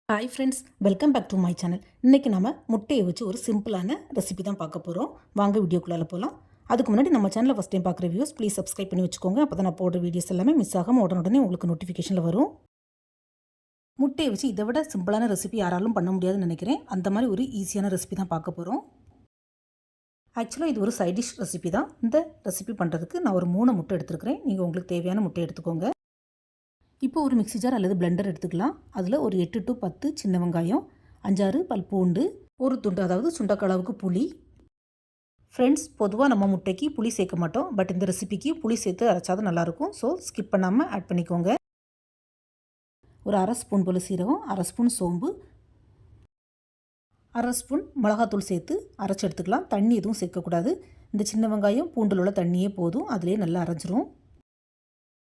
Hi friends, welcome back to my channel. இன்றைக்கி நம்ம முட்டையை வச்சு ஒரு சிம்பிளான ரெசிபி தான் பார்க்க போகிறோம். வாங்க வீடியோக்குள்ளே போகலாம். அதுக்கு முன்னாடி நம்ம சேனலில் ஃபஸ்ட் டைம் பார்க்குற வியூஸ் ப்ளீஸ் சப்ஸ்கிரைப் பண்ணி வச்சுக்கோங்க. அப்போ தான் நான் போடுற வீடியோஸ் எல்லாமே மிஸ் ஆகாமல் உடனே உங்களுக்கு நோட்டிஃபிகேஷனில் வரும். முட்டையை வச்சு இதை விட சிம்பிளான ரெசிபி யாராலும் பண்ண முடியாதுன்னு நினைக்கிறேன். அந்த மாதிரி ஒரு ஈஸியான ரெசிபி தான் பார்க்க போகிறோம். ஆக்சுவலாக இது ஒரு சைட் டிஷ் ரெசிபி தான். இந்த ரெசிபி பண்ணுறதுக்கு நான் ஒரு 3 முட்டை எடுத்துருக்கிறேன். நீங்கள் உங்களுக்கு தேவையான முட்டை எடுத்துக்கோங்க. இப்போ ஒரு மிக்ஸி ஜார் அல்லது பிளெண்டர் எடுத்துக்கலாம். அதில் ஒரு 8 to 10 சின்ன வெங்காயம், 5-6 பல் பூண்டு, ஒரு துண்டு அதாவது சுண்டக்காய் அளவுக்கு புளி. ஃப்ரெண்ட்ஸ், பொதுவாக நம்ம முட்டைக்கு புளி சேர்க்க மாட்டோம். பட் இந்த ரெசிபிக்கு புளி சேர்த்து அரைச்சாதான் நல்லாயிருக்கும். ஸோ ஸ்கிப் பண்ணாமல் ஆட் பண்ணிக்கோங்க. ஒரு 1/2 ஸ்பூன் போல் சீரகம், 1/2 ஸ்பூன் சோம்பு, 1/2 ஸ்பூன் மிளகாத்தூள் சேர்த்து அரைச்சி எடுத்துக்கலாம். தண்ணி எதுவும் சேர்க்கக்கூடாது. இந்த சின்ன வெங்காயம் பூண்டில் உள்ள தண்ணியே போதும். அதிலே நல்லா அரைஞ்சிரும்.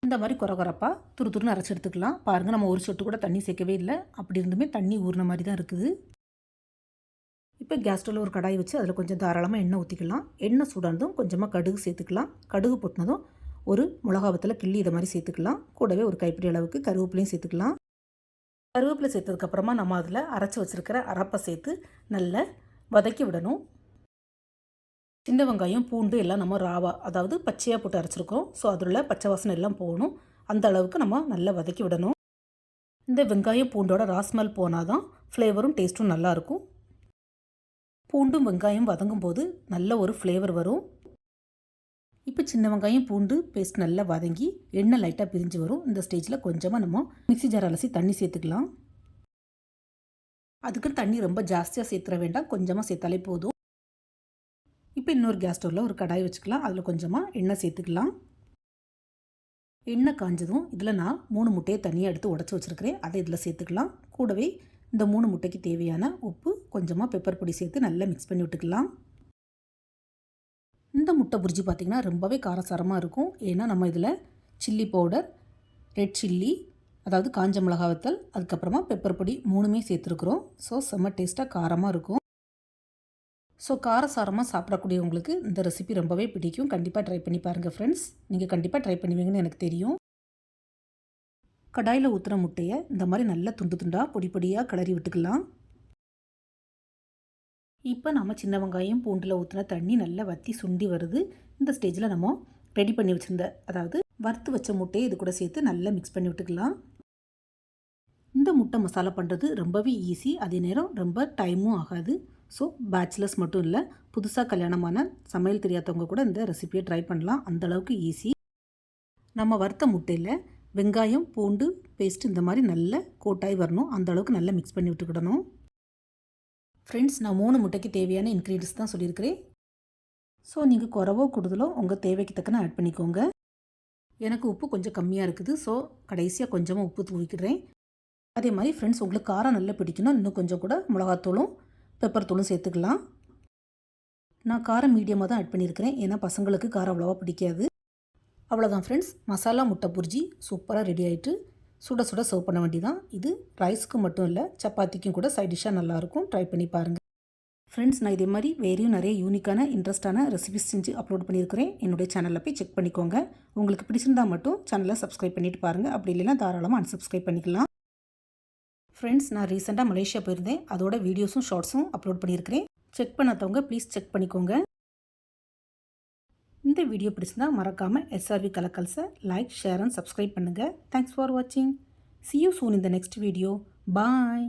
இந்த மாதிரி குறப்பாக துருன்னு அரைச்சி எடுத்துக்கலாம். பாருங்கள், நம்ம ஒரு சொட்டு கூட தண்ணி சேர்க்கவே இல்லை. அப்படி இருந்துமே தண்ணி ஊறின மாதிரி தான் இருக்குது. இப்போ கேஸ் ஸ்டவ்வில் ஒரு கடாய் வச்சு அதில் கொஞ்சம் தாராளமாக எண்ணெய் ஊற்றிக்கலாம். எண்ணெய் சூடானதும் கொஞ்சமாக கடுகு சேர்த்துக்கலாம். கடுகு போட்டினதும் ஒரு மிளகாவத்தில் கிள்ளி இதை மாதிரி சேர்த்துக்கலாம். கூடவே ஒரு கைப்பிடி அளவுக்கு கருவேப்பிலையும் சேர்த்துக்கலாம். கருவேப்பிலை சேர்த்ததுக்கப்புறமா நம்ம அதில் அரைச்சி வச்சுருக்கிற அரப்பை சேர்த்து நல்லா வதக்கி விடணும். சின்ன வெங்காயம் பூண்டு எல்லாம் நம்ம ராவா அதாவது பச்சையாக போட்டு அரைச்சிருக்கோம். ஸோ அதில் பச்சை வாசனை எல்லாம் போகணும். அந்த அளவுக்கு நம்ம நல்லா வதக்கி விடணும். இந்த வெங்காயம் பூண்டோட ராஸ்மெல் போனால் தான் ஃப்ளேவரும் டேஸ்ட்டும் நல்லாயிருக்கும். பூண்டும் வெங்காயம் வதங்கும் போது நல்ல ஒரு ஃப்ளேவர் வரும். இப்போ சின்ன வெங்காயம் பூண்டு பேஸ்ட் நல்லா வதங்கி எண்ணெய் லைட்டாக பிரிஞ்சு வரும். இந்த ஸ்டேஜில் கொஞ்சமாக நம்ம மிக்ஸி ஜார் அலசி தண்ணி சேர்த்துக்கலாம். அதுக்கு தண்ணி ரொம்ப ஜாஸ்தியாக சேர்த்துற வேண்டாம், கொஞ்சமாக சேர்த்தாலே போதும். இப்போ இன்னொரு கேஸ் ஸ்டவ்வில் ஒரு கடாய் வச்சுக்கலாம். அதில் கொஞ்சமாக எண்ணெய் சேர்த்துக்கலாம். எண்ணெய் காஞ்சதும் இதில் நான் 3 முட்டையை தனியாக எடுத்து உடச்சி வச்சுருக்கிறேன். அதை இதில் சேர்த்துக்கலாம். கூடவே இந்த 3 முட்டைக்கு தேவையான உப்பு, கொஞ்சமாக பெப்பர் பொடி சேர்த்து நல்லா மிக்ஸ் பண்ணி விட்டுக்கலாம். இந்த முட்டை புரிஜி பார்த்திங்கன்னா ரொம்பவே காரசாரமாக இருக்கும். ஏன்னா நம்ம இதில் சில்லி பவுடர், ரெட் சில்லி அதாவது காஞ்ச மிளகாய் வத்தல், அதுக்கப்புறமா பெப்பர் பொடி 3மே சேர்த்துருக்குறோம். ஸோ செம்ம டேஸ்ட்டாக காரமாக இருக்கும். ஸோ காரசாரமாக சாப்பிடக்கூடியவங்களுக்கு இந்த ரெசிபி ரொம்பவே பிடிக்கும். கண்டிப்பாக ட்ரை பண்ணி பாருங்கள் ஃப்ரெண்ட்ஸ். நீங்கள் கண்டிப்பாக ட்ரை பண்ணுவீங்கன்னு எனக்கு தெரியும். கடாயில் ஊற்றுற முட்டையை இந்த மாதிரி நல்லா துண்டு துண்டாக பொடி பொடியாக கிளறி விட்டுக்கலாம். இப்போ நம்ம சின்ன வெங்காயம் பூண்டில் ஊற்றின தண்ணி நல்லா வற்றி சுண்டி வருது. இந்த ஸ்டேஜில் நம்ம ரெடி பண்ணி வச்சுருந்த அதாவது வறுத்து வச்ச முட்டையை இது கூட சேர்த்து நல்லா மிக்ஸ் பண்ணி விட்டுக்கலாம். இந்த முட்டை மசாலா பண்ணுறது ரொம்பவே ஈஸி. அதே நேரம் ரொம்ப டைமும் ஆகாது. ஸோ பேச்சுலர்ஸ் மட்டும் இல்லை, புதுசாக கல்யாணமான சமையல் தெரியாதவங்க கூட இந்த ரெசிபியை ட்ரை பண்ணலாம். அந்தளவுக்கு ஈஸி. நம்ம வறுத்த முட்டையில் வெங்காயம் பூண்டு பேஸ்ட் இந்த மாதிரி நல்ல கோட்டாகி வரணும். அந்தளவுக்கு நல்லா மிக்ஸ் பண்ணி விட்டுக்கிடணும். ஃப்ரெண்ட்ஸ், நான் 3 முட்டைக்கு தேவையான இன்க்ரீடியன்ஸ் தான் சொல்லியிருக்கிறேன். ஸோ நீங்கள் குறவோ கூடுதலோ உங்கள் தேவைக்கு தக்கன ஆட் பண்ணிக்கோங்க. எனக்கு உப்பு கொஞ்சம் கம்மியாக இருக்குது. ஸோ கடைசியாக கொஞ்சமாக உப்பு தூவிக்கிறேன். அதே மாதிரி ஃப்ரெண்ட்ஸ், உங்களுக்கு காரம் நல்லா பிடிக்கணும், இன்னும் கொஞ்சம் கூட மிளகாத்தூளும் பெப்பர் தூளும் சேர்த்துக்கலாம். நான் காரம் மீடியமாக தான் ஆட் பண்ணியிருக்கிறேன். ஏன்னா பசங்களுக்கு காரம் அவ்வளோவா பிடிக்காது. அவ்வளோதான் ஃப்ரெண்ட்ஸ், மசாலா முட்டை புரிஜி சூப்பராக ரெடி ஆகிட்டு சுட சுட சர்வ் பண்ண வேண்டியதான். இது ரைஸ்க்கு மட்டும் இல்லை, சப்பாத்திக்கும் கூட சைட் டிஷ்ஷாக நல்லாயிருக்கும். ட்ரை பண்ணி பாருங்கள் ஃப்ரெண்ட்ஸ். நான் இதே மாதிரி வேறையும் நிறைய யூனிக்கான இன்ட்ரெஸ்டான ரெசிபிஸ் செஞ்சு அப்லோட் பண்ணியிருக்கிறேன். என்னுடைய சேனலில் போய் செக் பண்ணிக்கோங்க. உங்களுக்கு பிடிச்சிருந்தால் மட்டும் சேனலை சப்ஸ்கிரைப் பண்ணிவிட்டு பாருங்கள். அப்படி இல்லைன்னா தாராளமாக அன்சப்ஸ்கிரைப் பண்ணிக்கலாம். ஃப்ரெண்ட்ஸ், நான் ரீசெண்டாக மலேசியா போயிருந்தேன். அதோட வீடியோஸும் ஷார்ட்ஸும் அப்லோட் பண்ணியிருக்கிறேன். செக் பண்ணாதவங்க ப்ளீஸ் செக் பண்ணிக்கோங்க. இந்த வீடியோ பிடிச்சிருந்தால் மறக்காமல் SRV கலக்கல்ஸை லைக், ஷேர் அண்ட் சப்ஸ்கிரைப் பண்ணுங்கள். தேங்க்ஸ் ஃபார் வாட்சிங். See you soon in the next video. Bye.